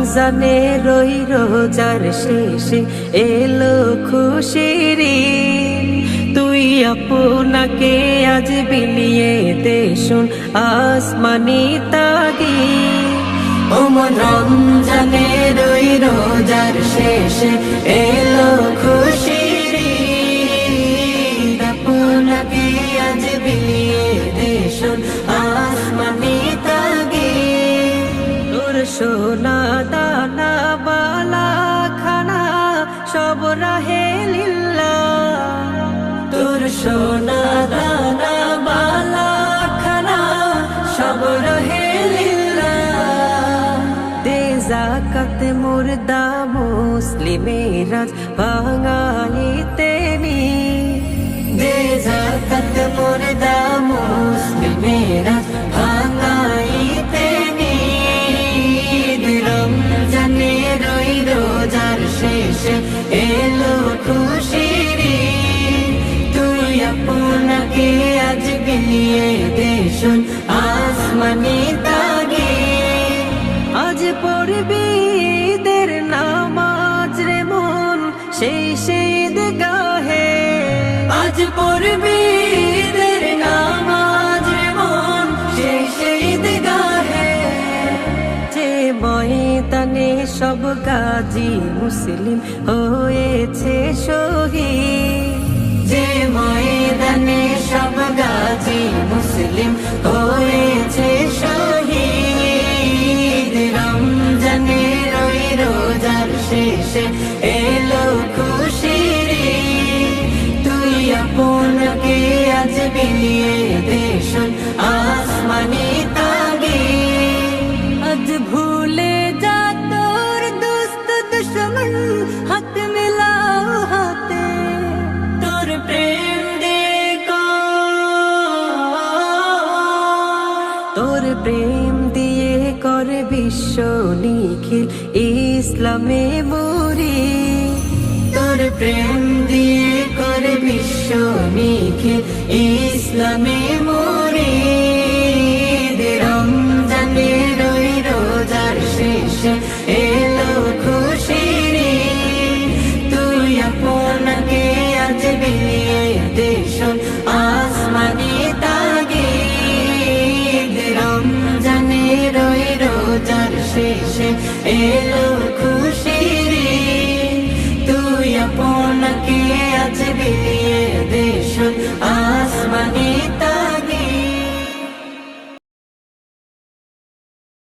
রমজানের ওই রোজার শেষে এলো খুশির ঈদ। তুই আপনাকে আজ বিলিয়ে দে শোন আসমানি তাগিদ। ওমন রমজানের ওই রোজার শেষে এলো খুশির ঈদ। আপনাকে আজ বিলিয়ে দে শোন আসমানি তাগিদ। তোর সোনা দানা বালা খানা সব রাহে লিল্লাহ। তোর সোনা দানা বালা খানা সব রাহে লিল্লাহ। দে যাকাত মুর্দা মুসলিমের আজ ভাঙাইতে নি। দে যাকাত মুর্দা মুসলিমের আজ ভাঙাইতে নি। রমজানের ওই রোজার শেষে এলো খুশির ঈদ। তুই আপনাকে আজ বিলিয়ে দে শোন আসমানি তাগিদ। আজ পড়বি ঈদের নামাজ রে মন সেই ঈদগাহে। আজ পড়বি ঈদের নামাজ রে মন সেই ঈদগাহে। যে ময়দানে সব গাজী মুসলিম হয়েছে শহীদ। যে ময়দানে সব গাজী মুসলিম হয়েছে শহীদ। রমজানের ওই রোজার শেষে এলো খুশির ঈদ। তুই আপনাকে আজ বিলিয়ে দে শোন আসমানি তাগিদ। আজ ভুলে যা তোর দোস্ত দুশমন হাত মিলাও হাতে। তোর প্রেম তোর প্রেম দিয়ে করে বিশ্ব নিখিল ইসলামে মরি। তোর প্রেম দিয়ে করে বিশ্ব নিখিল ইসলামে মরি। রমজানের ওই রোজার শেষে এলো খুশির ঈদ। তুই আপনাকে আজ বিলিয়ে দে শোন আসমানি তাগিদ। রমজানের ওই রোজার শেষে এলো খুশির ঈদ। তুই আপনাকে আজ বিলিয়ে দে শোন আসমানি